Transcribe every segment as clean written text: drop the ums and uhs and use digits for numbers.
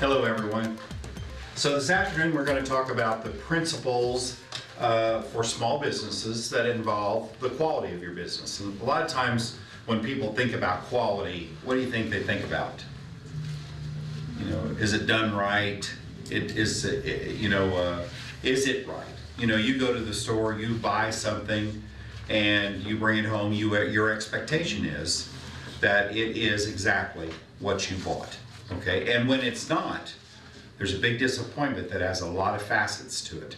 Hello everyone. So this afternoon we're going to talk about the principles for small businesses that involve the quality of your business. And a lot of times when people think about quality, what do you think they think about? Is it done right? Is it right? You go to the store, you buy something, and you bring it home. Your expectation is that it is exactly what you bought. Okay, and when it's not, there's a big disappointment that has a lot of facets to it.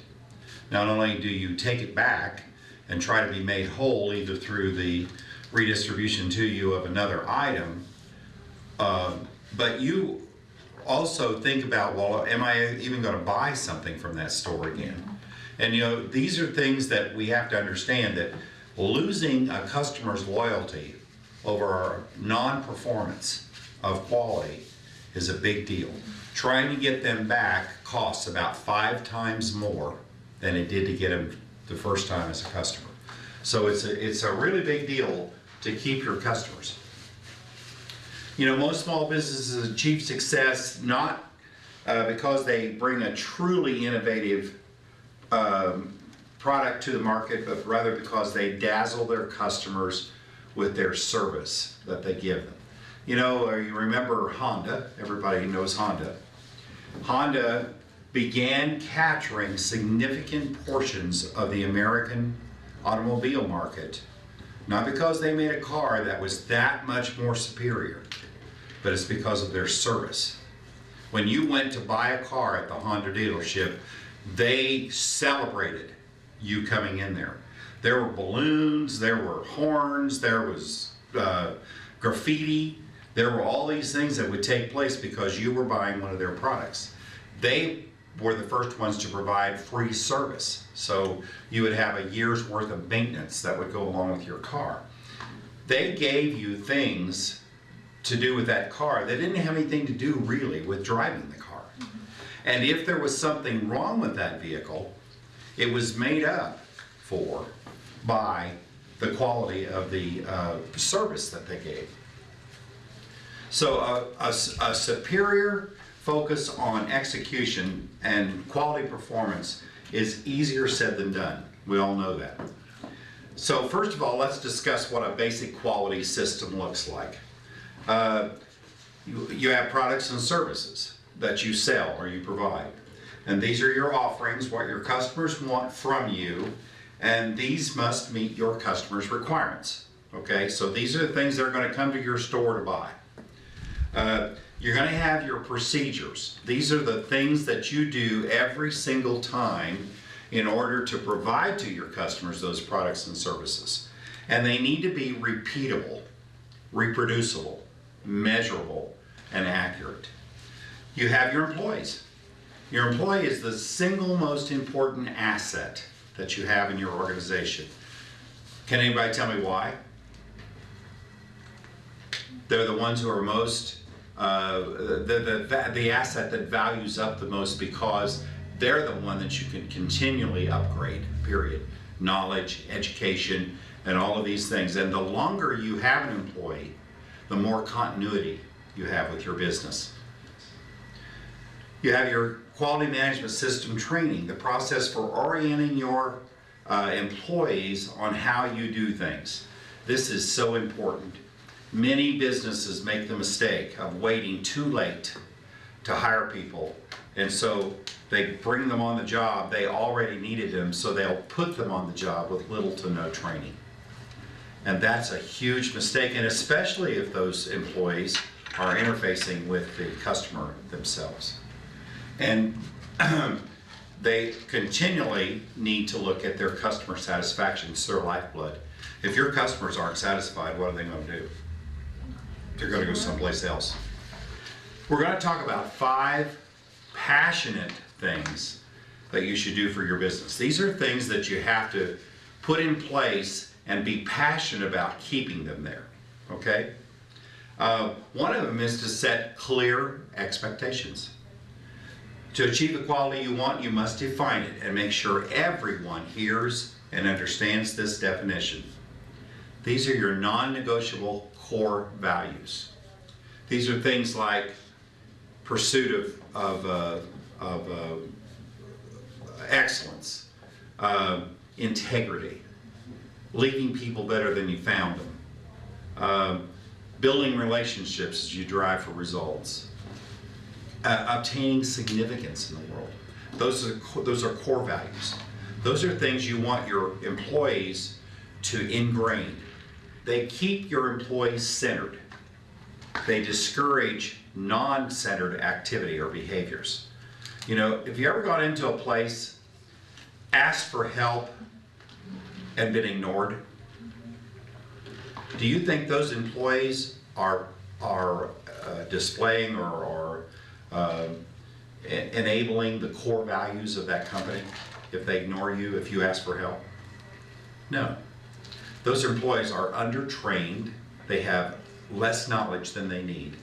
Not only do you take it back and try to be made whole either through the redistribution to you of another item, but you also think about, well, am I even going to buy something from that store again? And these are things that we have to understand, that losing a customer's loyalty over our non-performance of quality is a big deal. Trying to get them back costs about 5 times more than it did to get them the first time as a customer. So it's a really big deal to keep your customers. Most small businesses achieve success not because they bring a truly innovative product to the market, but rather because they dazzle their customers with their service that they give them. You remember Honda. Everybody knows Honda. Honda began capturing significant portions of the American automobile market, not because they made a car that was that much more superior, but it's because of their service. When you went to buy a car at the Honda dealership, they celebrated you coming in there. There were balloons, there were horns, there was graffiti. There were all these things that would take place because you were buying one of their products. They were the first ones to provide free service. So you would have a year's worth of maintenance that would go along with your car. They gave you things to do with that car that didn't have anything to do really with driving the car. And if there was something wrong with that vehicle, it was made up for by the quality of the service that they gave. So a superior focus on execution and quality performance is easier said than done. We all know that. So first of all, let's discuss what a basic quality system looks like. You have products and services that you sell or you provide. And these are your offerings, what your customers want from you, and these must meet your customers' requirements. Okay, so these are the things that are going to come to your store to buy. You're going to have your procedures. These are the things that you do every single time in order to provide to your customers those products and services. And they need to be repeatable, reproducible, measurable, and accurate. You have your employees. Your employee is the single most important asset that you have in your organization. Can anybody tell me why? They're the ones who are most, the asset that values up the most, because they're the one that you can continually upgrade, period. Knowledge, education, and all of these things. And the longer you have an employee, the more continuity you have with your business. You have your quality management system training, the process for orienting your employees on how you do things. This is so important. Many businesses make the mistake of waiting too late to hire people, and so they bring them on the job. They already needed them, so they'll put them on the job with little to no training. And that's a huge mistake, and especially if those employees are interfacing with the customer themselves. And they continually need to look at their customer satisfaction. It's their lifeblood. If your customers aren't satisfied, what are they going to do? They're going to go someplace else. We're going to talk about 5 passionate things that you should do for your business. These are things that you have to put in place and be passionate about keeping them there. Okay? One of them is to set clear expectations. To achieve the quality you want, you must define it and make sure everyone hears and understands this definition. These are your non-negotiable core values. These are things like pursuit of excellence, integrity, leaving people better than you found them, building relationships as you drive for results, obtaining significance in the world. Those are core values. Those are things you want your employees to ingrain. They keep your employees centered. They discourage non-centered activity or behaviors. You know, if you ever got into a place, asked for help, and been ignored, do you think those employees are displaying or enabling the core values of that company if they ignore you, if you ask for help? No. Those employees are undertrained, they have less knowledge than they need,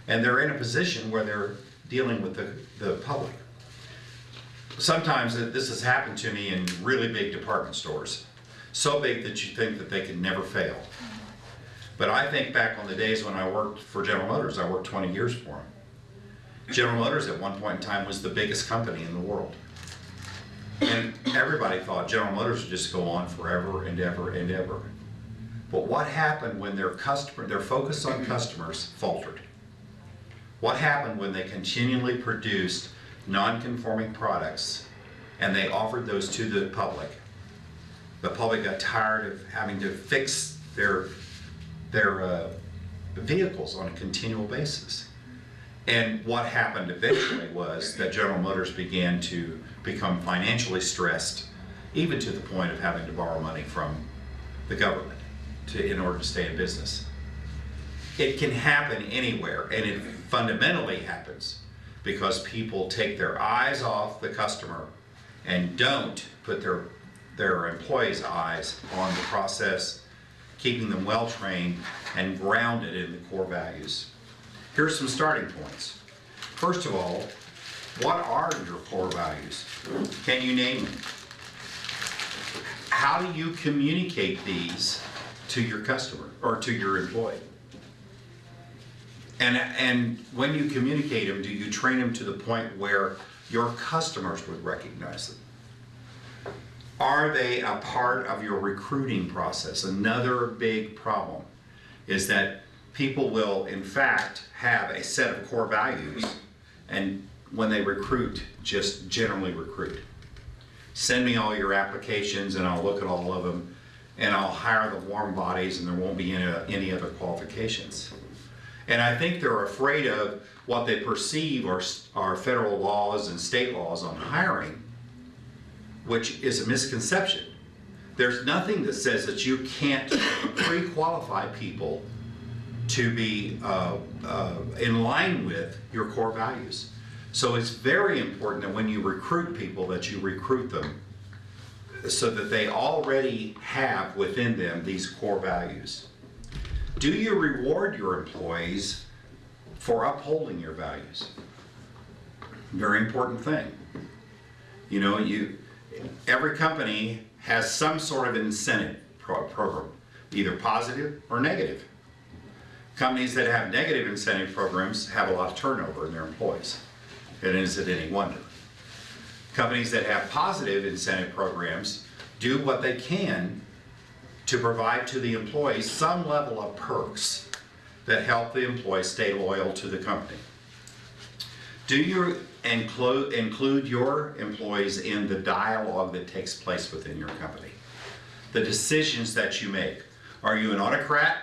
and they're in a position where they're dealing with the public. Sometimes this has happened to me in really big department stores, so big that you think that they can never fail. But I think back on the days when I worked for General Motors. I worked 20 years for them. General Motors at one point in time was the biggest company in the world. And everybody thought General Motors would just go on forever and ever and ever. But what happened when their focus on customers faltered? What happened when they continually produced non-conforming products and they offered those to the public? The public got tired of having to fix their vehicles on a continual basis. And what happened eventually was that General Motors began to become financially stressed, even to the point of having to borrow money from the government in order to stay in business. It can happen anywhere, and it fundamentally happens because people take their eyes off the customer and don't put their employees' eyes on the process, keeping them well trained and grounded in the core values. Here's some starting points. First of all, what are your core values? Can you name them? How do you communicate these to your customer or to your employee? And when you communicate them, do you train them to the point where your customers would recognize them? Are they a part of your recruiting process? Another big problem is that people will, in fact, have a set of core values, and when they recruit, just generally recruit. Send me all your applications and I'll look at all of them, and I'll hire the warm bodies and there won't be any other qualifications. And I think they're afraid of what they perceive are federal laws and state laws on hiring, which is a misconception. There's nothing that says that you can't pre-qualify people to be in line with your core values. So it's very important that when you recruit people, that you recruit them so that they already have within them these core values. Do you reward your employees for upholding your values? Very important thing. You know, every company has some sort of incentive program, either positive or negative. Companies that have negative incentive programs have a lot of turnover in their employees. And is it any wonder? Companies that have positive incentive programs do what they can to provide to the employees some level of perks that help the employees stay loyal to the company. Do you include your employees in the dialogue that takes place within your company? The decisions that you make. Are you an autocrat?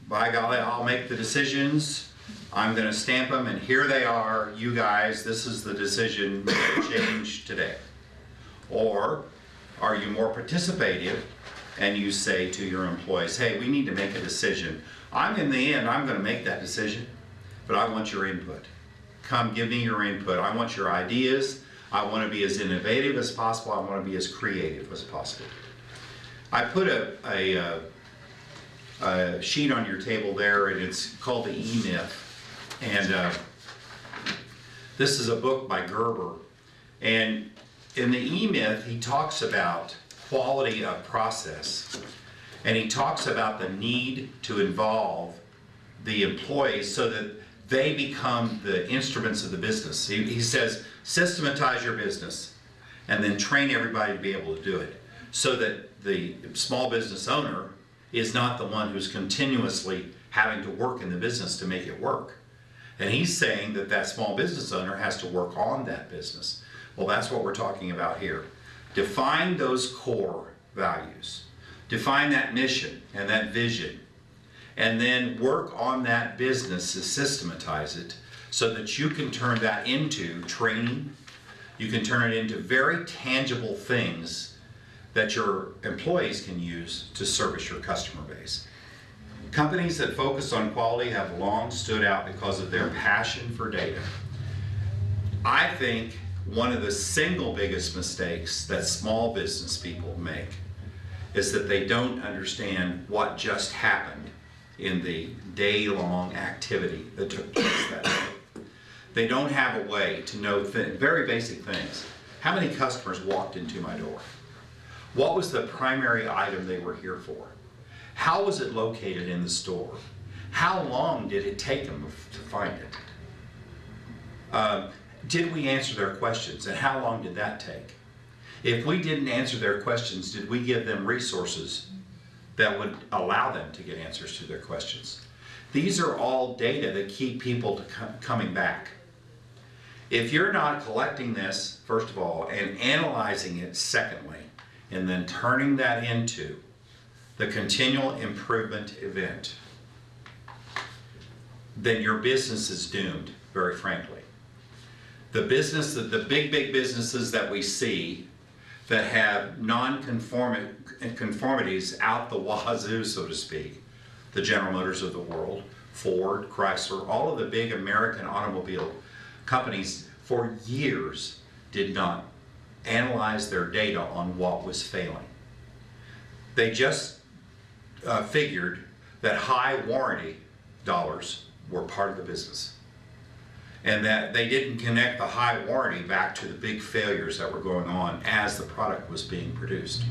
By golly, I'll make the decisions. I'm going to stamp them, and here they are. You guys, this is the decision change today. Or are you more participative and you say to your employees, hey, we need to make a decision. In the end, I'm going to make that decision, but I want your input. Come give me your input. I want your ideas. I want to be as innovative as possible. I want to be as creative as possible. I put a sheet on your table there, and it's called the E-Myth. And this is a book by Gerber. And in the E-Myth, he talks about quality of process. And he talks about the need to involve the employees so that they become the instruments of the business. He says, systematize your business and then train everybody to be able to do it, so that the small business owner is not the one who's continuously having to work in the business to make it work. And he's saying that that small business owner has to work on that business. Well, that's what we're talking about here. Define those core values. Define that mission and that vision. And then work on that business to systematize it so that you can turn that into training. You can turn it into very tangible things that your employees can use to service your customer base. Companies that focus on quality have long stood out because of their passion for data. I think one of the single biggest mistakes that small business people make is that they don't understand what just happened in the day-long activity that took place that day. They don't have a way to know very basic things. How many customers walked into my door? What was the primary item they were here for? How was it located in the store? How long did it take them to find it? Did we answer their questions, and how long did that take? If we didn't answer their questions, did we give them resources that would allow them to get answers to their questions? These are all data that keep people coming back. If you're not collecting this, first of all, and analyzing it secondly, and then turning that into the continual improvement event, then your business is doomed, very frankly. The big businesses that we see that have non-conformities out the wazoo, so to speak, the General Motors of the world, Ford, Chrysler, all of the big American automobile companies for years did not analyze their data on what was failing. They just figured that high warranty dollars were part of the business, and that they didn't connect the high warranty back to the big failures that were going on as the product was being produced.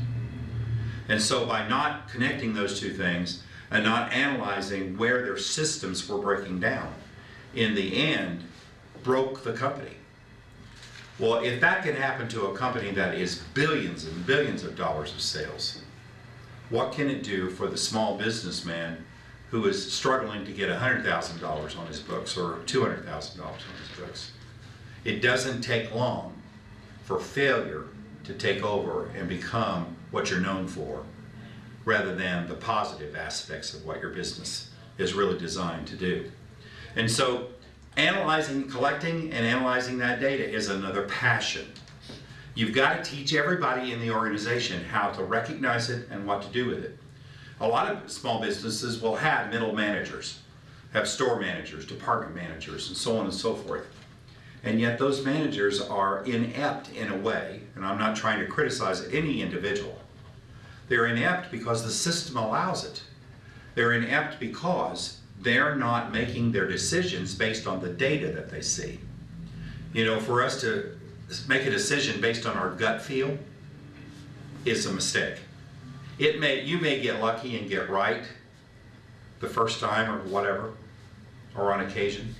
And so by not connecting those two things and not analyzing where their systems were breaking down, in the end, broke the company. Well, if that can happen to a company that is billions and billions of dollars of sales, what can it do for the small businessman who is struggling to get $100,000 on his books or $200,000 on his books? It doesn't take long for failure to take over and become what you're known for, rather than the positive aspects of what your business is really designed to do. And so collecting and analyzing that data is another passion. You've got to teach everybody in the organization how to recognize it and what to do with it. A lot of small businesses will have middle managers, have store managers, department managers, and so on and so forth. And yet those managers are inept in a way, and I'm not trying to criticize any individual. They're inept because the system allows it. They're inept because they're not making their decisions based on the data that they see. You know, for us to make a decision based on our gut feel is a mistake. You may get lucky and get right the first time or whatever, or on occasion.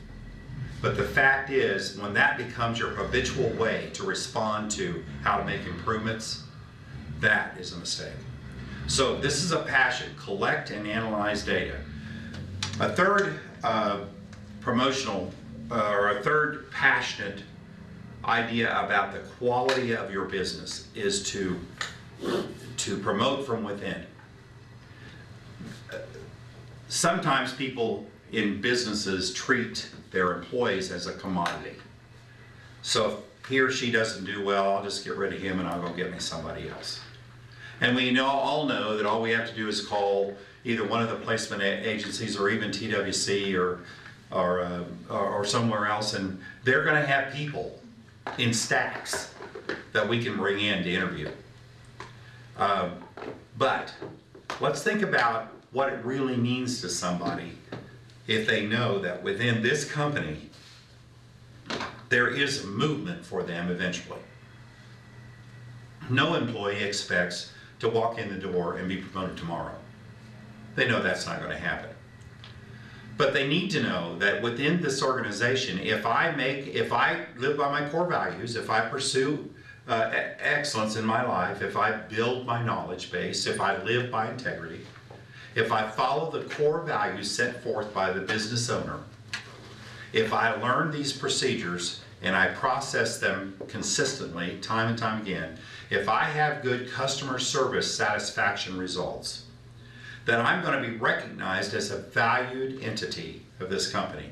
But the fact is, when that becomes your habitual way to respond to how to make improvements, that is a mistake. So this is a passion: collect and analyze data. A third a third passionate idea about the quality of your business is to promote from within. Sometimes people in businesses treat their employees as a commodity. So if he or she doesn't do well, I'll just get rid of him and I'll go get me somebody else. And we all know that all we have to do is call either one of the placement agencies or even TWC or somewhere else, and they're going to have people in stacks that we can bring in to interview. But let's think about what it really means to somebody if they know that within this company there is a movement for them eventually. No employee expects to walk in the door and be promoted tomorrow. They know that's not going to happen. But they need to know that within this organization, if I live by my core values, if I pursue excellence in my life, if I build my knowledge base, if I live by integrity, if I follow the core values set forth by the business owner, if I learn these procedures and I process them consistently, time and time again, if I have good customer service satisfaction results, then I'm going to be recognized as a valued entity of this company.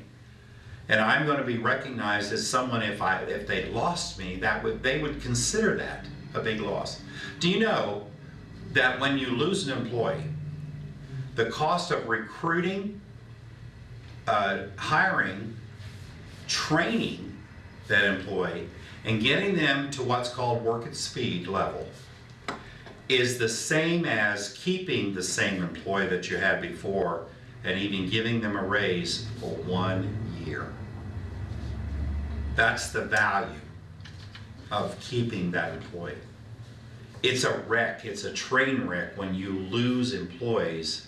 And I'm going to be recognized as someone, if they lost me, they would consider that a big loss. Do you know that when you lose an employee, the cost of recruiting, hiring, training that employee, and getting them to what's called work at speed level is the same as keeping the same employee that you had before and even giving them a raise for 1 year. That's the value of keeping that employee. It's a wreck, it's a train wreck when you lose employees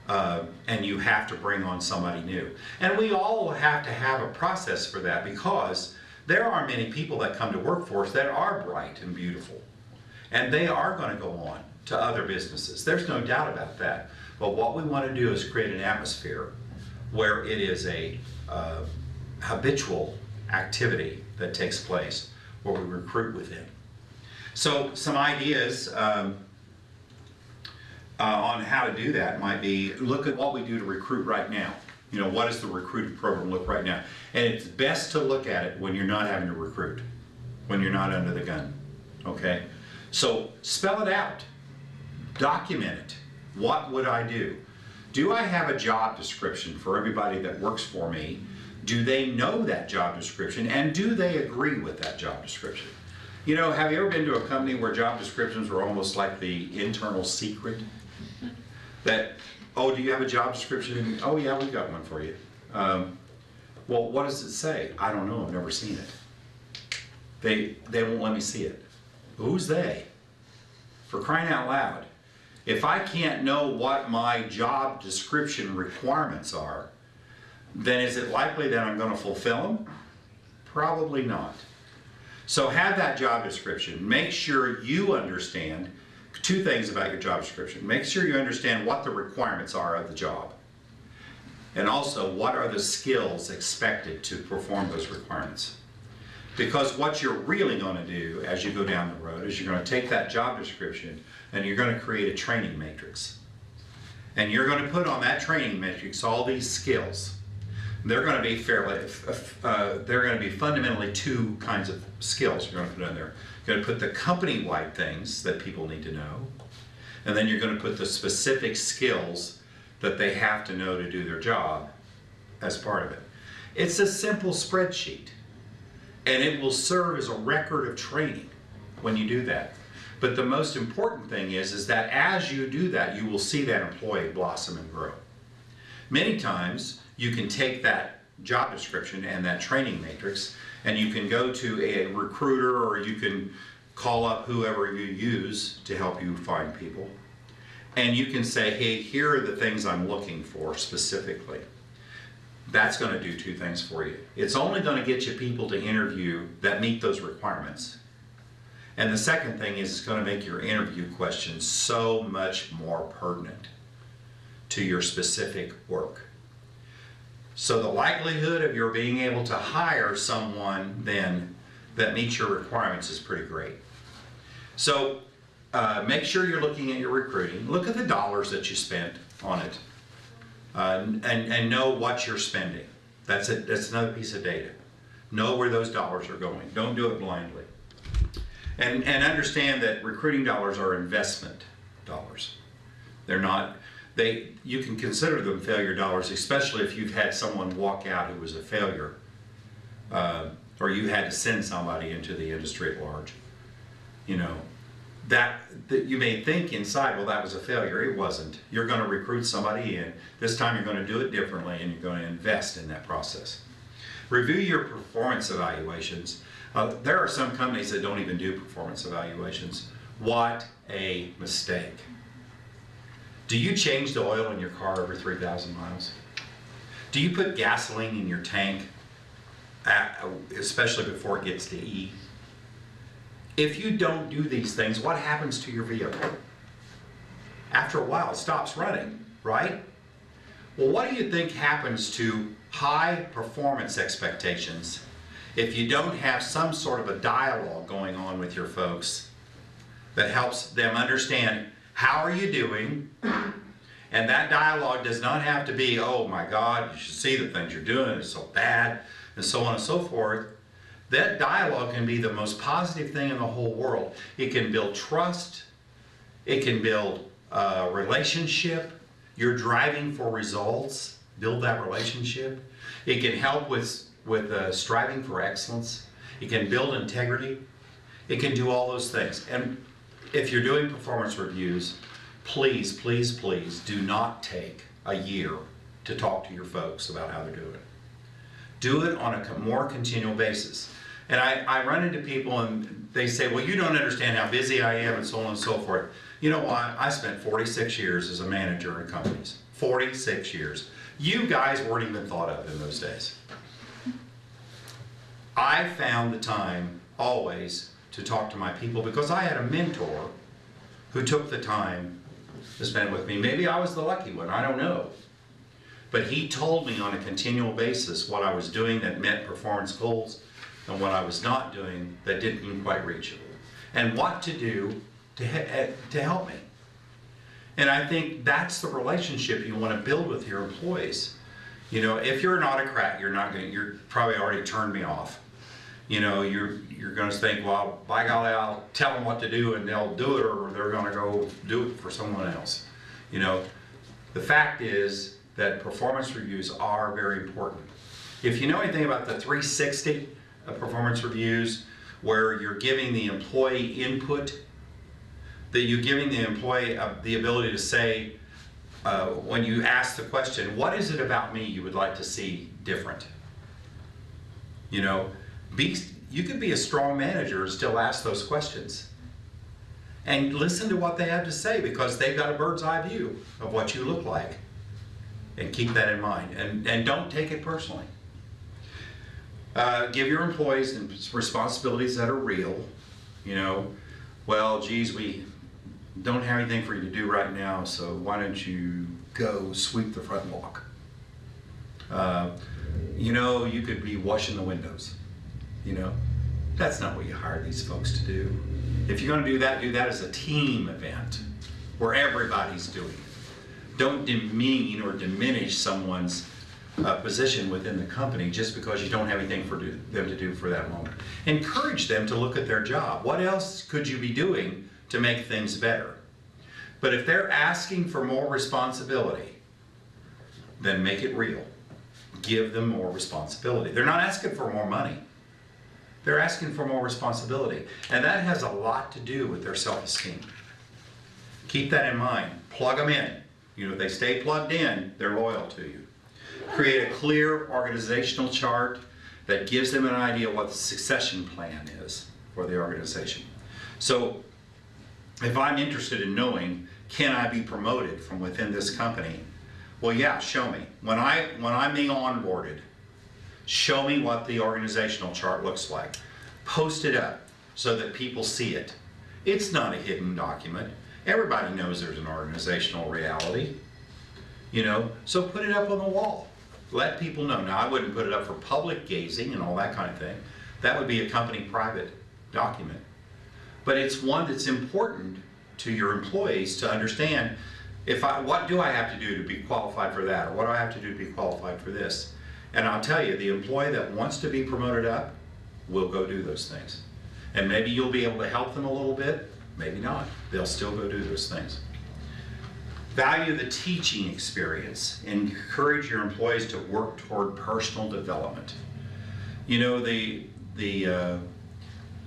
and you have to bring on somebody new. And we all have to have a process for that, because there are many people that come to work for us that are bright and beautiful. And they are going to go on to other businesses. There's no doubt about that. But what we want to do is create an atmosphere where it is a habitual activity that takes place, where we recruit within. So some ideas on how to do that might be, look at what we do to recruit right now. You know, what does the recruiting program look right now? And it's best to look at it when you're not having to recruit, when you're not under the gun, okay? So spell it out, document it. What would I do? Do I have a job description for everybody that works for me? Do they know that job description, and do they agree with that job description? You know, have you ever been to a company where job descriptions were almost like the internal secret? That, oh, do you have a job description? Oh yeah, we've got one for you. Well, what does it say? I don't know, I've never seen it. They won't let me see it. Who's they? For crying out loud. If I can't know what my job description requirements are, then is it likely that I'm going to fulfill them? Probably not. So have that job description. Make sure you understand two things about your job description. Make sure you understand what the requirements are of the job. And also, what are the skills expected to perform those requirements? Because what you're really going to do as you go down the road is you're going to take that job description and you're going to create a training matrix. And you're going to put on that training matrix all these skills. They're going to be fundamentally two kinds of skills you're going to put in there. You're going to put the company-wide things that people need to know, and then you're going to put the specific skills that they have to know to do their job as part of it. It's a simple spreadsheet, and it will serve as a record of training when you do that. But the most important thing is that as you do that, you will see that employee blossom and grow. Many times, you can take that job description and that training matrix, and you can go to a recruiter, or you can call up whoever you use to help you find people. And you can say, hey, here are the things I'm looking for specifically. That's going to do two things for you. It's only going to get you people to interview that meet those requirements. And the second thing is it's going to make your interview questions so much more pertinent to your specific work. So the likelihood of your being able to hire someone then that meets your requirements is pretty great. So make sure you're looking at your recruiting. Look at the dollars that you spent on it, and know what you're spending. That's it. That's another piece of data. Know where those dollars are going. Don't do it blindly. And understand that recruiting dollars are investment dollars. They're not. You can consider them failure dollars, especially if you've had someone walk out who was a failure, or you had to send somebody into the industry at large. You know, that you may think inside, well, that was a failure. It wasn't. You're going to recruit somebody in. This time you're going to do it differently, and you're going to invest in that process. Review your performance evaluations. There are some companies that don't even do performance evaluations. What a mistake. Do you change the oil in your car every 3,000 miles? Do you put gasoline in your tank, especially before it gets to E? If you don't do these things, what happens to your vehicle? After a while, it stops running, right? Well, what do you think happens to high performance expectations if you don't have some sort of a dialogue going on with your folks that helps them understand how are you doing? And that dialogue does not have to be, oh my God, you should see the things you're doing, it's so bad, and so on and so forth. That dialogue can be the most positive thing in the whole world. It can build trust, it can build a relationship. You're driving for results, build that relationship. It can help with striving for excellence. It can build integrity. It can do all those things. And if you're doing performance reviews, please, please, please do not take a year to talk to your folks about how they're doing. Do it on a more continual basis. And I run into people and they say, well, you don't understand how busy I am and so on and so forth. You know what? I spent 46 years as a manager in companies. 46 years. You guys weren't even thought of in those days. I found the time always to talk to my people because I had a mentor who took the time to spend with me. Maybe I was the lucky one, I don't know. But he told me on a continual basis what I was doing that met performance goals and what I was not doing that didn't quite reach it. And what to do to help me. And I think that's the relationship you want to build with your employees. You know, if you're an autocrat, you're probably already turned me off. You know, you're going to think, well, by golly, I'll tell them what to do and they'll do it, or they're going to go do it for someone else. You know, the fact is that performance reviews are very important. If you know anything about the 360 performance reviews, where you're giving the employee input, that you're giving the employee the ability to say, when you ask the question, what is it about me you would like to see different? You know, you could be a strong manager and still ask those questions. And listen to what they have to say, because they've got a bird's eye view of what you look like. And keep that in mind. And don't take it personally. Give your employees responsibilities that are real. You know, well, geez, we don't have anything for you to do right now, so why don't you go sweep the front walk? You know, you could be washing the windows. You know, that's not what you hire these folks to do. If you're going to do that as a team event where everybody's doing it. Don't demean or diminish someone's position within the company just because you don't have anything for them to do for that moment. Encourage them to look at their job. What else could you be doing to make things better? But if they're asking for more responsibility, then make it real. Give them more responsibility. They're not asking for more money. They're asking for more responsibility. And that has a lot to do with their self-esteem. Keep that in mind. Plug them in. You know, if they stay plugged in, they're loyal to you. Create a clear organizational chart that gives them an idea what the succession plan is for the organization. So if I'm interested in knowing, can I be promoted from within this company? Well, yeah, show me. When I'm being onboarded, show me what the organizational chart looks like. Post it up so that people see it. It's not a hidden document. Everybody knows there's an organizational reality. You know, so put it up on the wall. Let people know. Now, I wouldn't put it up for public gazing and all that kind of thing. That would be a company private document. But it's one that's important to your employees to understand, what do I have to do to be qualified for that? Or what do I have to do to be qualified for this? And I'll tell you, the employee that wants to be promoted up will go do those things. And maybe you'll be able to help them a little bit, maybe not. They'll still go do those things. Value the teaching experience. Encourage your employees to work toward personal development. You know, the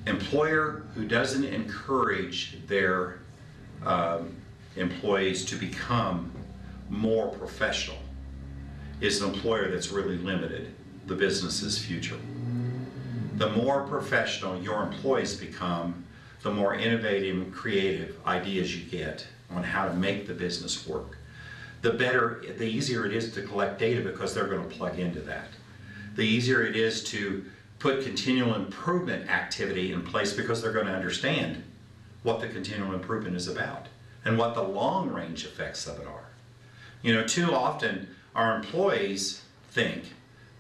employer who doesn't encourage their employees to become more professional is an employer that's really limited the business's future. The more professional your employees become, the more innovative and creative ideas you get on how to make the business work. the easier it is to collect data because they're going to plug into that. The easier it is to put continual improvement activity in place because they're going to understand what the continual improvement is about and what the long range effects of it are. You know, too often our employees think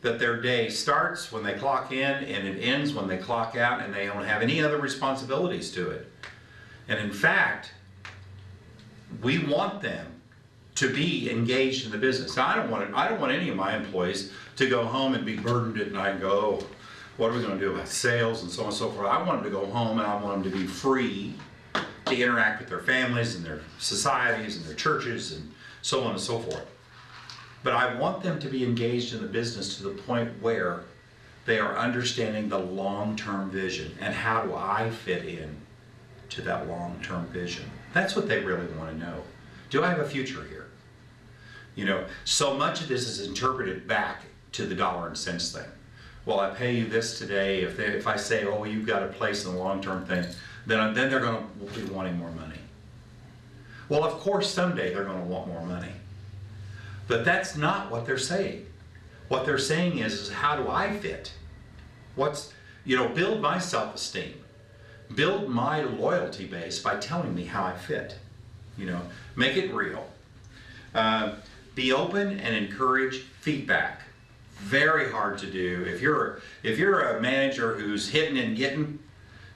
that their day starts when they clock in and it ends when they clock out, and they don't have any other responsibilities to it. And in fact, we want them to be engaged in the business. Now, I don't want any of my employees to go home and be burdened at night and go, oh, what are we going to do about sales and so on and so forth. I want them to go home and I want them to be free to interact with their families and their societies and their churches and so on and so forth. But I want them to be engaged in the business to the point where they are understanding the long-term vision and how do I fit in to that long-term vision. That's what they really want to know. Do I have a future here? You know, so much of this is interpreted back to the dollar and cents thing. Well, I pay you this today. If I say, oh, you've got a place in the long-term thing, then they're going to be wanting more money. Well, of course, someday they're going to want more money. But that's not what they're saying. What they're saying is how do I fit? Build my self-esteem. Build my loyalty base by telling me how I fit. Make it real. Be open and encourage feedback. Very hard to do. If you're a manager who's hitting and getting,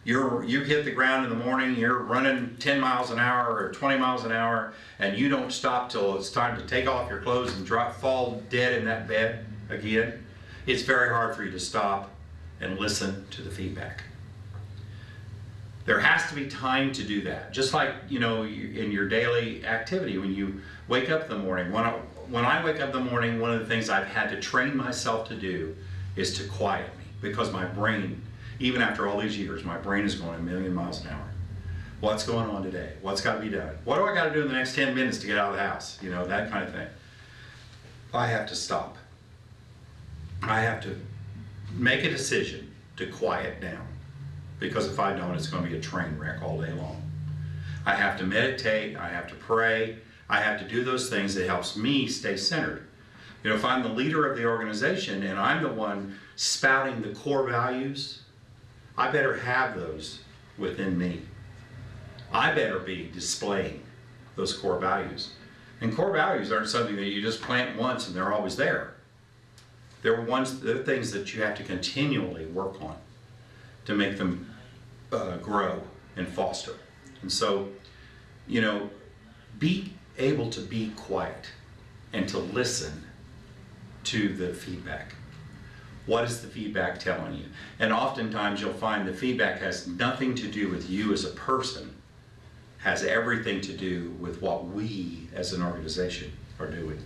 you hit the ground in the morning, you're running 10 miles an hour or 20 miles an hour, and you don't stop till it's time to take off your clothes and fall dead in that bed again, it's very hard for you to stop and listen to the feedback. There has to be time to do that. Just like, in your daily activity, when you wake up in the morning. When I wake up in the morning, one of the things I've had to train myself to do is to quiet me, because my brain, even after all these years, my brain is going a million miles an hour. What's going on today? What's got to be done? What do I got to do in the next 10 minutes to get out of the house? That kind of thing. I have to stop. I have to make a decision to quiet down, because if I don't, it's going to be a train wreck all day long. I have to meditate. I have to pray. I have to do those things that helps me stay centered. If I'm the leader of the organization and I'm the one spouting the core values, I better have those within me. I better be displaying those core values. And core values aren't something that you just plant once and they're always there. They're things that you have to continually work on to make them grow and foster. And so, be able to be quiet and to listen to the feedback. What is the feedback telling you? And oftentimes you'll find the feedback has nothing to do with you as a person, has everything to do with what we as an organization are doing.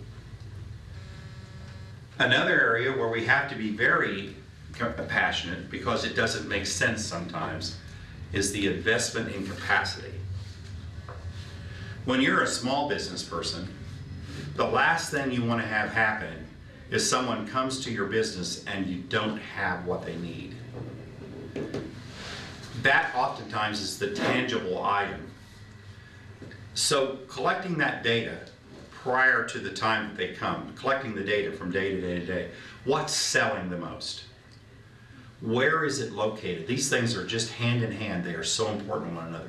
Another area where we have to be very passionate, because it doesn't make sense sometimes, is the investment in capacity. When you're a small business person, the last thing you want to have happen is someone comes to your business and you don't have what they need. That oftentimes is the tangible item. So collecting that data prior to the time that they come, collecting the data from day to day to day, what's selling the most? Where is it located? These things are just hand in hand. They are so important to one another.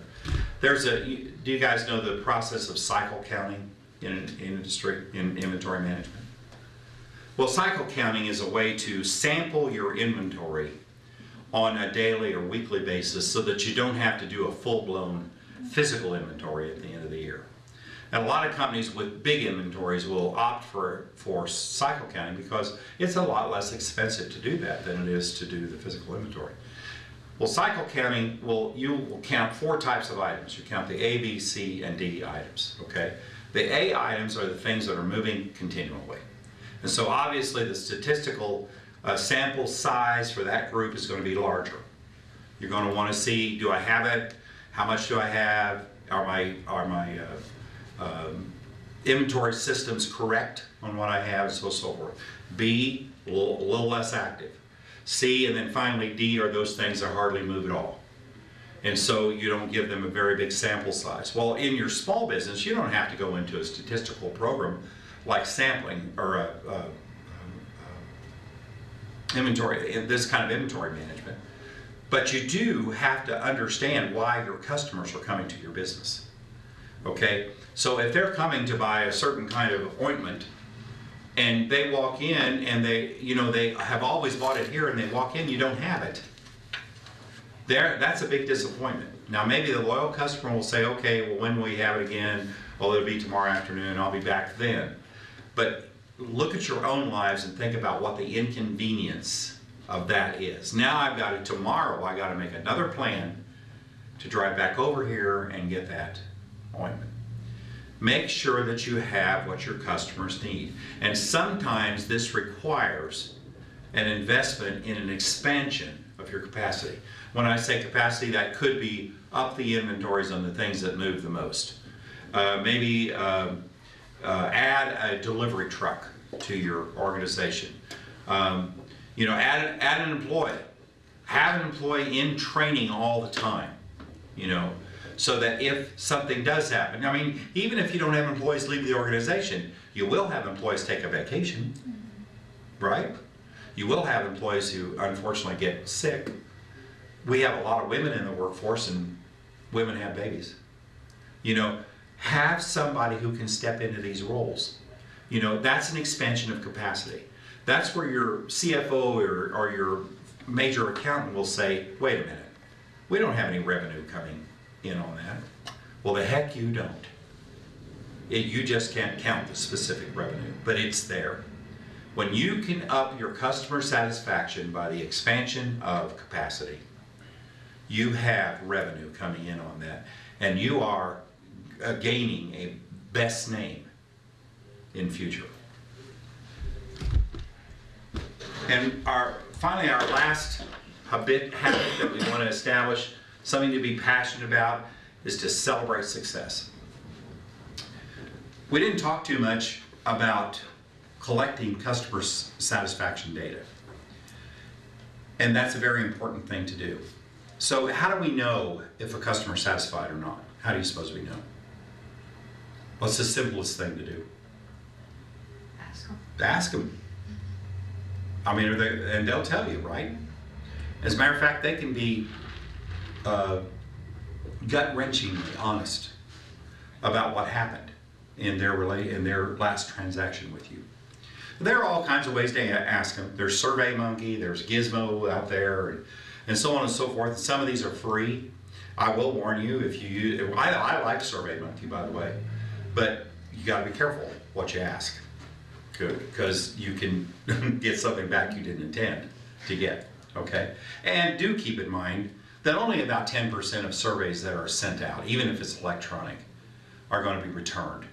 Do you guys know the process of cycle counting in inventory management? Well, cycle counting is a way to sample your inventory on a daily or weekly basis so that you don't have to do a full-blown physical inventory at the end of the year. And a lot of companies with big inventories will opt for cycle counting because it's a lot less expensive to do that than it is to do the physical inventory. Well, cycle counting, you will count 4 types of items. You count the A, B, C, and D items, okay? The A items are the things that are moving continually. And so obviously the statistical sample size for that group is going to be larger. You're going to want to see, do I have it? How much do I have? Are my inventory systems correct on what I have, and so forth. B, a little less active. C, and then finally D are those things that hardly move at all. And so you don't give them a very big sample size. Well, in your small business, you don't have to go into a statistical program like sampling or inventory, this kind of inventory management. But you do have to understand why your customers are coming to your business. Okay? So if they're coming to buy a certain kind of ointment and they walk in and they have always bought it here and they walk in, you don't have it. That's a big disappointment. Now maybe the loyal customer will say, okay, well, when will we have it again? Well, it'll be tomorrow afternoon, I'll be back then. But look at your own lives and think about what the inconvenience of that is. Now I've got it tomorrow, I got to make another plan to drive back over here and get that ointment. Make sure that you have what your customers need. And sometimes this requires an investment in an expansion of your capacity. When I say capacity, that could be up the inventories on the things that move the most. Maybe add a delivery truck to your organization. Add an employee. Have an employee in training all the time, so that if something does happen, I mean, even if you don't have employees leave the organization, you will have employees take a vacation, right? You will have employees who unfortunately get sick. We have a lot of women in the workforce and women have babies. Have somebody who can step into these roles. That's an expansion of capacity. That's where your CFO or your major accountant will say, wait a minute, we don't have any revenue coming in on that. Well, the heck you don't. You just can't count the specific revenue, but it's there. When you can up your customer satisfaction by the expansion of capacity, you have revenue coming in on that, and you are gaining a best name in future. And finally, our last habit that we want to establish, something to be passionate about, is to celebrate success. We didn't talk too much about collecting customer satisfaction data, and that's a very important thing to do. So how do we know if a customer is satisfied or not? How do you suppose we know? What's the simplest thing to do? Ask them. Ask them. I mean, and they'll tell you, right? As a matter of fact, they can be gut-wrenchingly honest about what happened in their last transaction with you. There are all kinds of ways to ask them. There's SurveyMonkey, there's Gizmo out there, and so on and so forth. Some of these are free. I will warn you, if you use, I like SurveyMonkey, by the way, but you got to be careful what you ask, because you can get something back you didn't intend to get. Okay, and do keep in mind that only about 10% of surveys that are sent out, even if it's electronic, are going to be returned.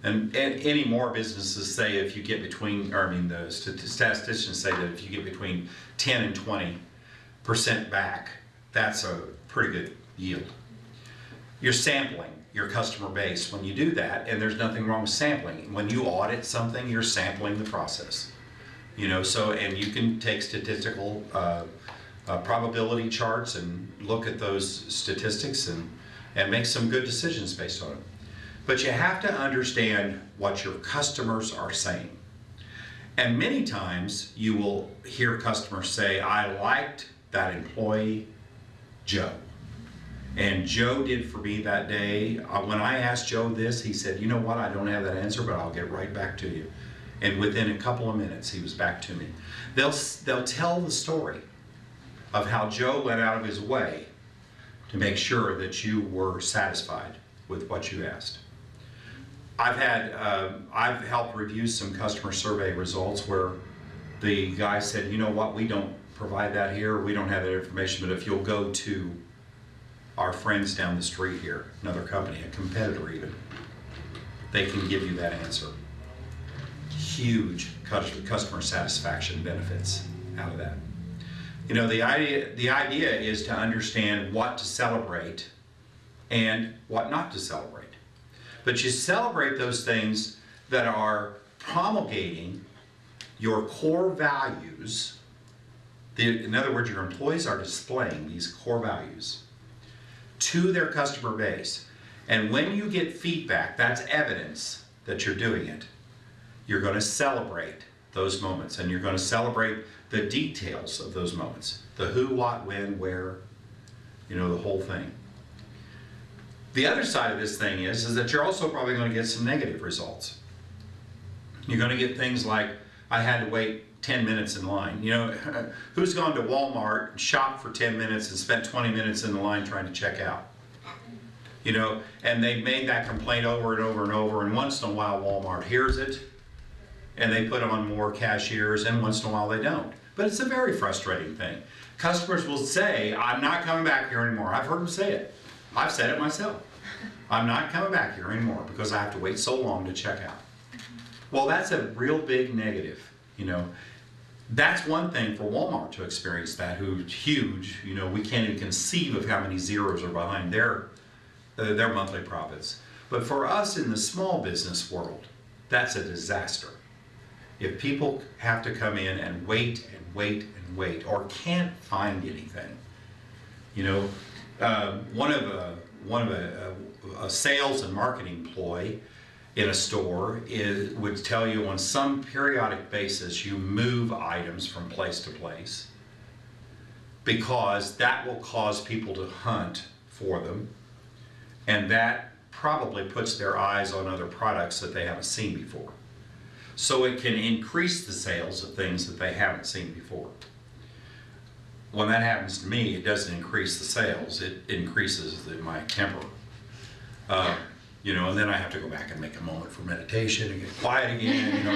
And any more businesses say if you get between, or I mean, the statisticians say that if you get between 10 and 20% back, that's a pretty good yield. You're sampling your customer base when you do that, and there's nothing wrong with sampling. When you audit something, you're sampling the process. And you can take statistical probability charts and look at those statistics and make some good decisions based on it. But you have to understand what your customers are saying. And many times you will hear customers say, I liked that employee, Joe. And Joe did for me that day. When I asked Joe this, he said, you know what, I don't have that answer, but I'll get right back to you. And within a couple of minutes, he was back to me. They'll tell the story of how Joe went out of his way to make sure that you were satisfied with what you asked. I've helped review some customer survey results where the guy said, you know what, we don't provide that here, we don't have that information, but if you'll go to our friends down the street here, another company, a competitor even, they can give you that answer. Huge customer satisfaction benefits out of that. The idea is to understand what to celebrate and what not to celebrate. But you celebrate those things that are promulgating your core values. In other words, your employees are displaying these core values. to their customer base. And when you get feedback, that's evidence that you're doing it. You're going to celebrate those moments, and you're going to celebrate the details of those moments. The who, what, when, where, you know, the whole thing. The other side of this thing is that you're also probably going to get some negative results. You're going to get things like, I had to wait 10 minutes in line. You know, who's gone to Walmart and shopped for 10 minutes and spent 20 minutes in the line trying to check out? You know, and they made that complaint over and over and over, and once in a while Walmart hears it, and they put on more cashiers, and once in a while they don't. But it's a very frustrating thing. Customers will say, I'm not coming back here anymore. I've heard them say it. I've said it myself. I'm not coming back here anymore because I have to wait so long to check out. Well, that's a real big negative, you know. That's one thing for Walmart to experience that, who's huge. You know, we can't even conceive of how many zeros are behind their monthly profits. But for us in the small business world, that's a disaster. If people have to come in and wait and wait and wait, or can't find anything, you know, one of a sales and marketing employee in a store would tell you on some periodic basis you move items from place to place because that will cause people to hunt for them, and that probably puts their eyes on other products that they haven't seen before. So it can increase the sales of things that they haven't seen before. When that happens to me, it doesn't increase the sales, it increases my temper. You know, and then I have to go back and make a moment for meditation and get quiet again, you know,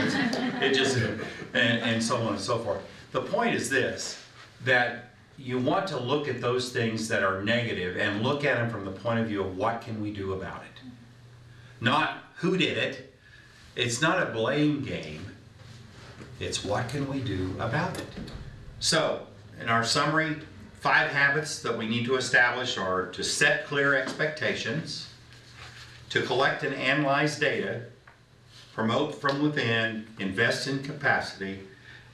and so on and so forth. The point is this, that you want to look at those things that are negative and look at them from the point of view of what can we do about it. Not who did it. It's not a blame game. It's what can we do about it. So, in our summary, 5 habits that we need to establish are to set clear expectations, to collect and analyze data, promote from within, invest in capacity,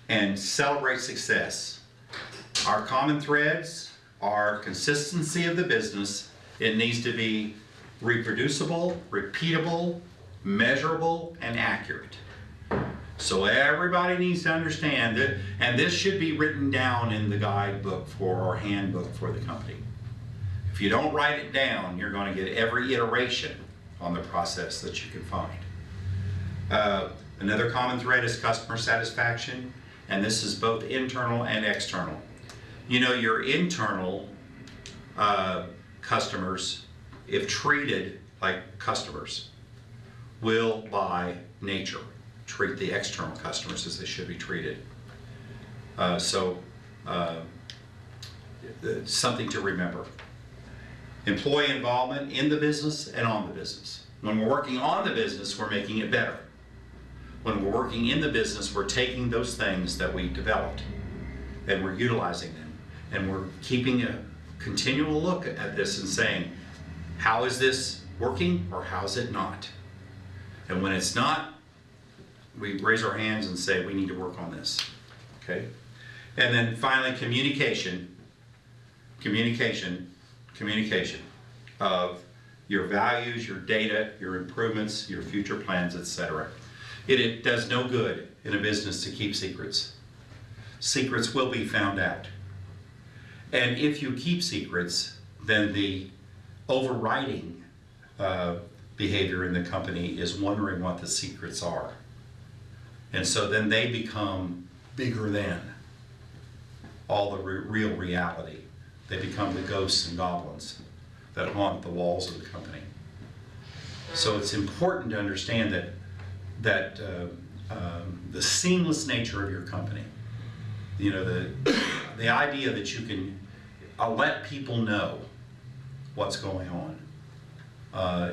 and celebrate success. Our common threads are consistency of the business. It needs to be reproducible, repeatable, measurable, and accurate. So everybody needs to understand that, and this should be written down in the guidebook or handbook for the company. If you don't write it down, you're going to get every iteration on the process that you can find. Another common thread is customer satisfaction, and this is both internal and external. You know, your internal customers, if treated like customers, will by nature treat the external customers as they should be treated. Something to remember. Employee involvement in the business and on the business. When we're working on the business, we're making it better. When we're working in the business, we're taking those things that we developed and we're utilizing them. And we're keeping a continual look at this and saying, how is this working or how is it not? And when it's not, we raise our hands and say, we need to work on this, okay? And then finally, communication of your values, your data, your improvements, your future plans, etc. It does no good in a business to keep secrets. Secrets will be found out. And if you keep secrets, then the overriding behavior in the company is wondering what the secrets are. And so then they become bigger than all the real reality. They become the ghosts and goblins that haunt the walls of the company. So it's important to understand that the seamless nature of your company, you know, the idea that you can let people know what's going on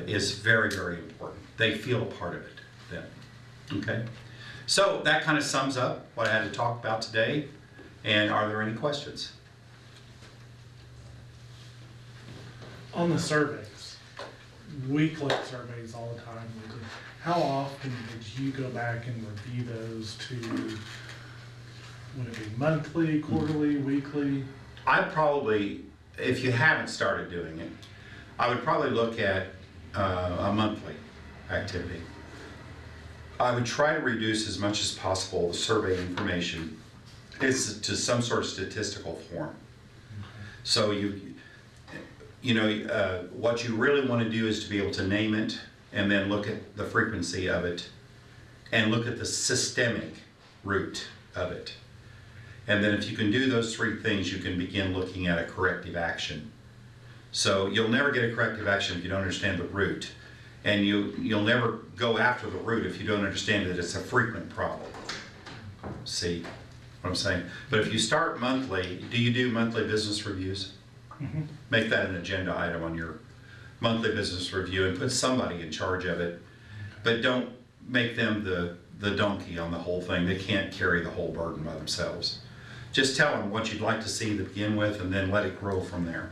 is very, very important. They feel a part of it then, okay? So that kind of sums up what I had to talk about today. And are there any questions? On the surveys, we collect surveys all the time. How often did you go back and review those to, would it be monthly, quarterly, weekly? I probably, if you haven't started doing it, I would probably look at a monthly activity. I would try to reduce as much as possible the survey information is to some sort of statistical form. So what you really want to do is to be able to name it and then look at the frequency of it and look at the systemic root of it. And then if you can do those three things, you can begin looking at a corrective action. So you'll never get a corrective action if you don't understand the root. And you'll never go after the root if you don't understand that it's a frequent problem. See what I'm saying? But if you start monthly, do you do monthly business reviews? Mhm. Make that an agenda item on your monthly business review and put somebody in charge of it. But don't make them the donkey on the whole thing. They can't carry the whole burden by themselves. Just tell them what you'd like to see to begin with and then let it grow from there.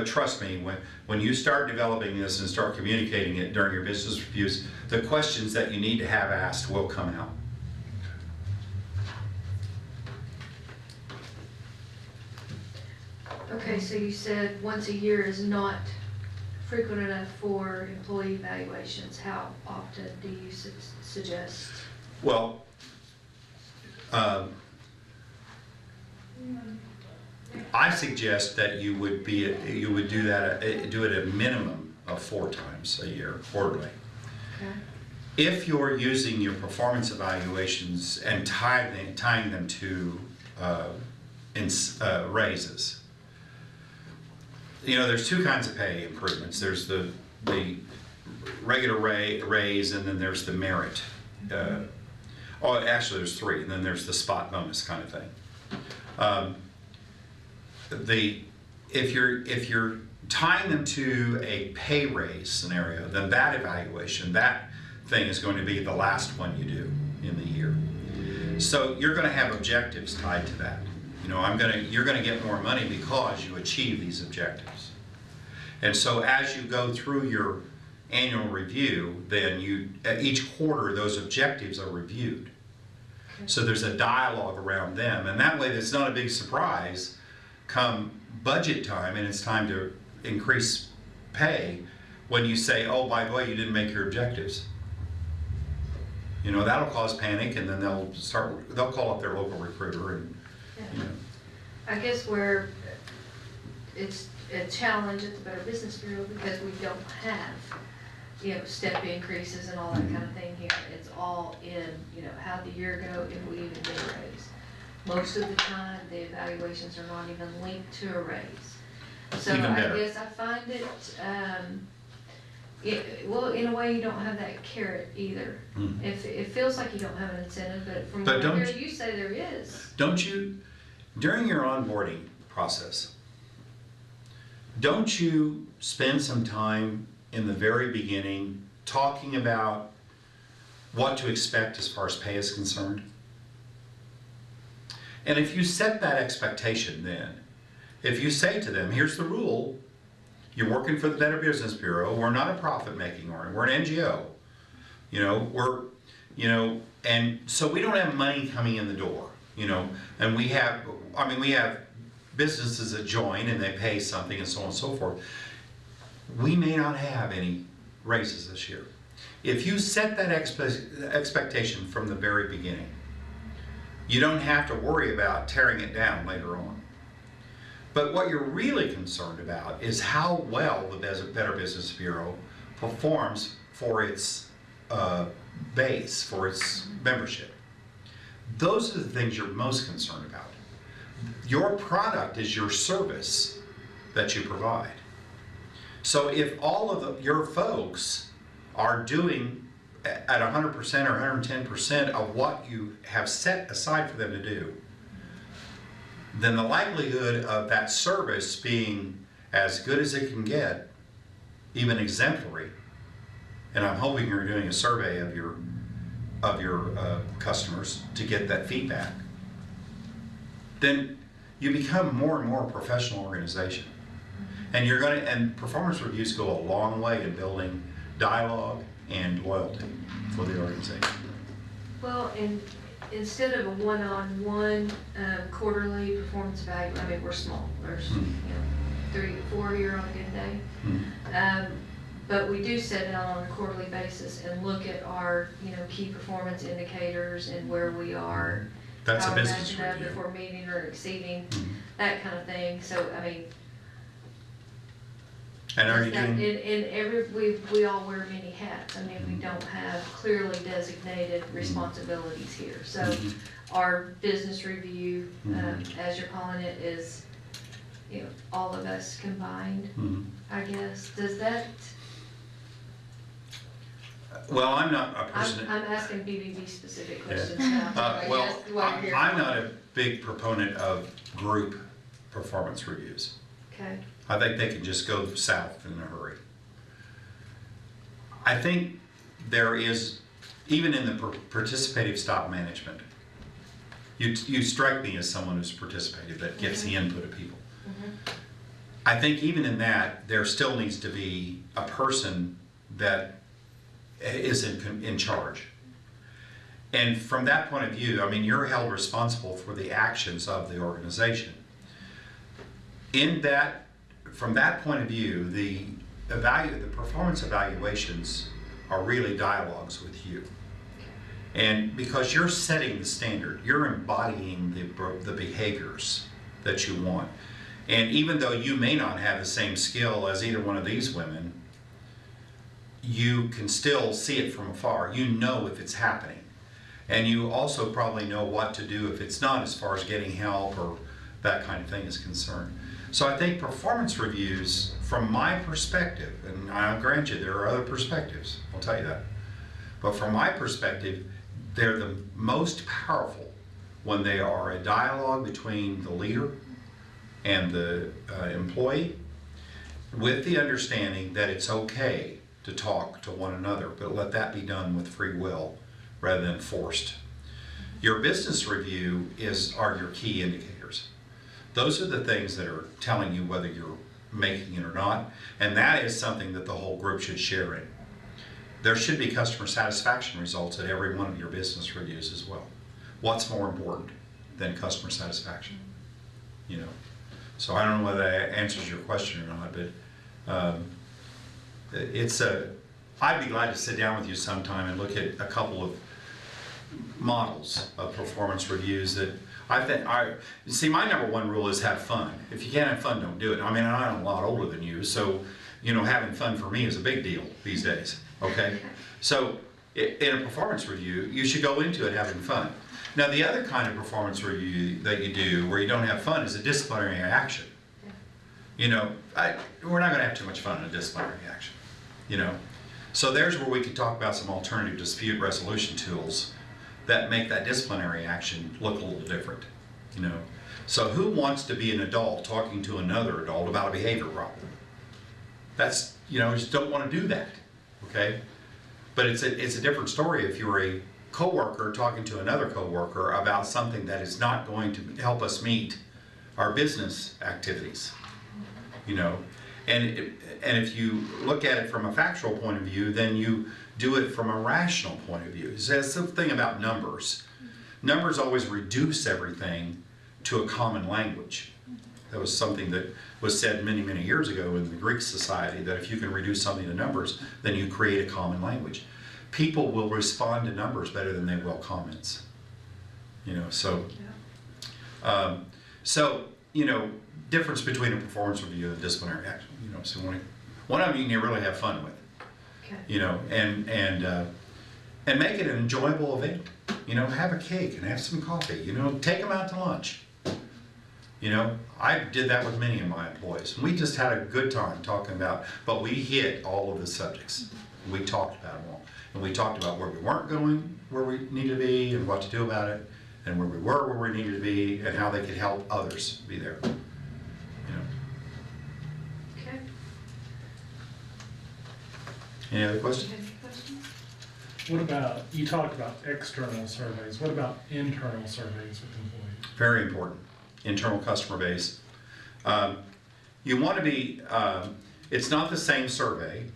Trust me, when you start developing this and start communicating it during your business reviews, the questions that you need to have asked will come out. Okay, so you said once a year is not frequent enough for employee evaluations. How often do you suggest? Well, I suggest that you would do it a minimum of 4 times a year, quarterly. Okay. If you're using your performance evaluations and tying them to raises, there's 2 kinds of pay improvements. There's the regular raise, and then there's the merit. Actually, there's 3, and then there's the spot bonus kind of thing. If you're tying them to a pay raise scenario, then that evaluation, that thing is going to be the last one you do in the year. So you're going to have objectives tied to that. You're going to get more money because you achieve these objectives. And so as you go through your annual review, then each quarter those objectives are reviewed. Okay. So there's a dialogue around them, and that way it's not a big surprise come budget time and it's time to increase pay when you say, oh, by the way, you didn't make your objectives. That'll cause panic, and then they'll call up their local recruiter and, Yeah. I guess where it's a challenge at the Better Business Bureau because we don't have, step increases and all that kind of thing here. It's all in, how'd the year go, if we even get a raise. Most of the time, the evaluations are not even linked to a raise. So Even I better. guess I find well, in a way, you don't have that carrot either. Mhm. If it feels like you don't have an incentive, but from But what I don't hear you say there is. Don't you, during your onboarding process, don't you spend some time in the very beginning talking about what to expect as far as pay is concerned? And if you set that expectation then, if you say to them, here's the rule, you're working for the Better Business Bureau, we're not a profit-making organ, we're an NGO. And so we don't have money coming in the door, and we have businesses that join and they pay something and so on and so forth. We may not have any raises this year. If you set that expectation from the very beginning, you don't have to worry about tearing it down later on. But what you're really concerned about is how well the Better Business Bureau performs for its base, for its membership. Those are the things you're most concerned about. Your product is your service that you provide. So if all of your folks are doing at 100% or 110% of what you have set aside for them to do, then the likelihood of that service being as good as it can get, even exemplary, and I'm hoping you're doing a survey of your customers to get that feedback, then you become more and more a professional organization. And performance reviews go a long way in building dialogue and loyalty for the organization. Well, and instead of a one-on-one quarterly performance evaluation, we're small. There's 3 to 4 here on a good day. But we do sit down on a quarterly basis and look at our, key performance indicators and where we are. That's how a we're business matching up, review. if we're meeting or exceeding, that kind of thing. So, I mean, And are you doing? we all wear many hats. I mean, we don't have clearly designated responsibilities here. So our business review, as you're calling it, is, all of us combined, I guess. Does that, Well, I'm not a person. I'm asking BBB specific questions now. I Well, guess, while you're here. I'm not a big proponent of group performance reviews. Okay, I think they can just go south in a hurry. I think there is, even in the participative stop management, you strike me as someone who's participative, that gets the input of people. I think even in that, there still needs to be a person that is in charge. And from that point of view, I mean, you're held responsible for the actions of the organization. From that point of view, the performance evaluations are really dialogues with you. And because you're setting the standard, you're embodying the behaviors that you want. And even though you may not have the same skill as either one of these women, you can still see it from afar. You know if it's happening. And you also probably know what to do if it's not, as far as getting help or that kind of thing is concerned. So I think performance reviews, from my perspective, and I'll grant you there are other perspectives, I'll tell you that. But from my perspective, they're the most powerful when they are a dialogue between the leader and the employee, with the understanding that it's okay to talk to one another, but let that be done with free will rather than forced. Your business review are your key indicators. Those are the things that are telling you whether you're making it or not, and that is something that the whole group should share in. There should be customer satisfaction results at every one of your business reviews as well. What's more important than customer satisfaction? So I don't know whether that answers your question or not, but I'd be glad to sit down with you sometime and look at a couple of models of performance reviews that see, my number one rule is have fun. If you can't have fun, don't do it. I mean, I'm a lot older than you, so having fun for me is a big deal these days. Okay, so in a performance review, you should go into it having fun. Now, the other kind of performance review that you do where you don't have fun is a disciplinary action. We're not going to have too much fun in a disciplinary action. So there's where we could talk about some alternative dispute resolution tools that make that disciplinary action look a little different. So who wants to be an adult talking to another adult about a behavior problem? That's, just don't want to do that. Okay, but it's a different story if you're a coworker talking to another coworker about something that is not going to help us meet our business activities. And if you look at it from a factual point of view, then you do it from a rational point of view. That's the thing about numbers. Numbers always reduce everything to a common language. That was something that was said many, many years ago in the Greek society, that if you can reduce something to numbers, then you create a common language. People will respond to numbers better than they will comments. Difference between a performance review and a disciplinary action. So one of them you can really have fun with. Okay. And make it an enjoyable event. Have a cake and have some coffee. Take them out to lunch. I did that with many of my employees. We just had a good time talking about, but we hit all of the subjects. We talked about them all. And we talked about where we weren't going, where we needed to be, and what to do about it, and where we were, where we needed to be, and how they could help others be there. Okay. Any other questions? Any questions? What about, you talked about external surveys, what about internal surveys with employees? Very important. Internal customer base. You want to be, it's not the same survey.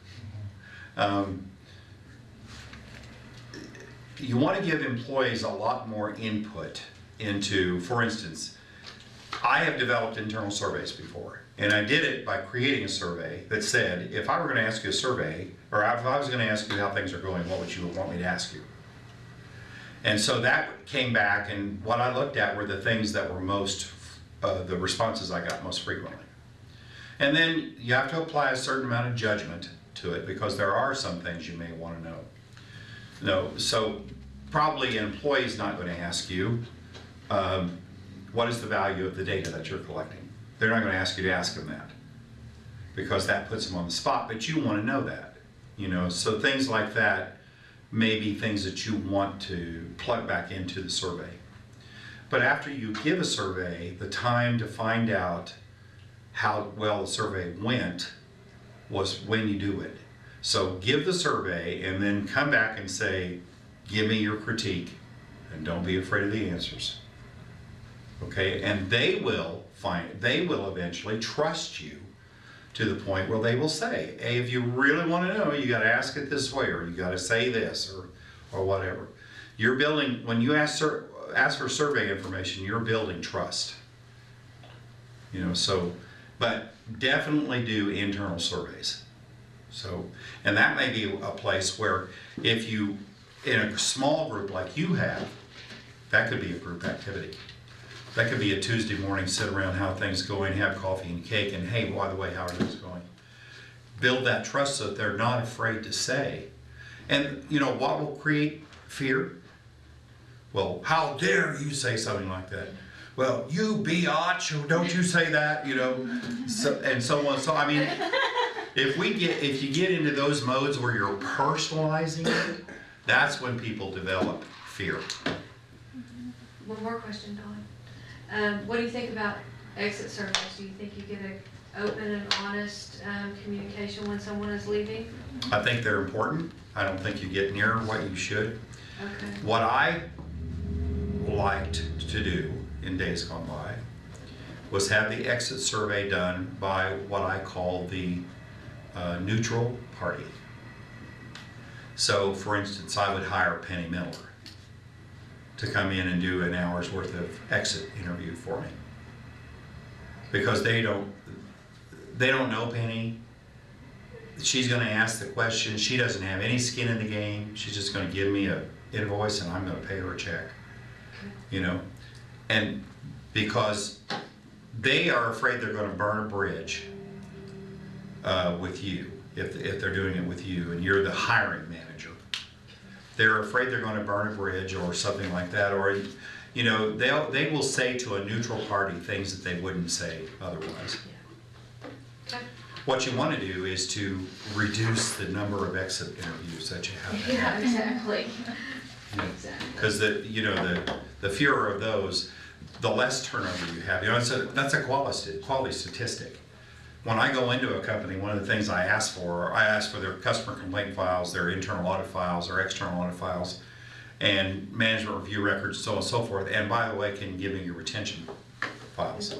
You want to give employees a lot more input into, for instance, I have developed internal surveys before, and I did it by creating a survey that said, if I were gonna ask you a survey, or if I was gonna ask you how things are going, what would you want me to ask you? And so that came back, and what I looked at were the things that were most, the responses I got most frequently. And then you have to apply a certain amount of judgment to it, because there are some things you may wanna know. No, so probably an employee's not gonna ask you, what is the value of the data that you're collecting? They're not gonna ask you to ask them that, because that puts them on the spot, but you wanna know that. You know, so things like that may be things that you want to plug back into the survey. But after you give a survey, the time to find out how well the survey went was when you do it. So give the survey and then come back and say, give me your critique, and don't be afraid of the answers. Okay, and they will eventually trust you to the point where they will say, hey, if you really want to know, you got to ask it this way, or you got to say this, or whatever. You're building, when you ask for survey information, you're building trust. You know, so, but definitely do internal surveys. So, and that may be a place where if you, in a small group like you have, that could be a group activity. That could be a Tuesday morning, sit around, how things going, have coffee and cake, and hey, by the way, how are things going? Build that trust so that they're not afraid to say. And you know, what will create fear? Well, how dare you say something like that? Well, you biatch, don't you say that, you know, so, and so on. So I mean, if you get into those modes where you're personalizing it, that's when people develop fear. One more question, Dawn. What do you think about exit surveys? Do you think you get an open and honest communication when someone is leaving? I think they're important. I don't think you get near what you should. Okay. What I liked to do in days gone by was have the exit survey done by what I call the neutral party. So, for instance, I would hire Penny Miller to come in and do an hour's worth of exit interview for me, because they don't know Penny. She's going to ask the question. She doesn't have any skin in the game. She's just going to give me an invoice, and I'm going to pay her a check. You know, and because they are afraid they're going to burn a bridge with you if they're doing it with you, and you're the hiring manager. They're afraid they're going to burn a bridge or something like that, or you know, they will say to a neutral party things that they wouldn't say otherwise. Okay. What you want to do is to reduce the number of exit interviews that you have. Yeah, exactly. Exactly. Because the fewer of those, the less turnover you have. You know, that's a quality statistic. When I go into a company, one of the things I ask for their customer complaint files, their internal audit files, their external audit files, and management review records, so on and so forth. And by the way, can you give me your retention files?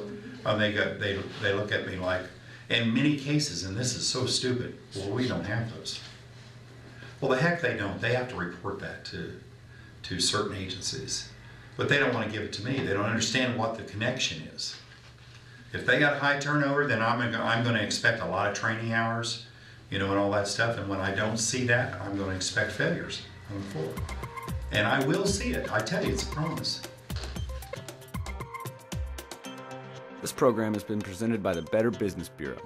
They look at me like, in many cases, and this is so stupid, well, we don't have those. Well, the heck they don't. They have to report that to certain agencies. But they don't want to give it to me. They don't understand what the connection is. If they got high turnover, then I'm going to expect a lot of training hours, you know, and all that stuff. And when I don't see that, I'm going to expect failures on the floor. And I will see it. I tell you, it's a promise. This program has been presented by the Better Business Bureau.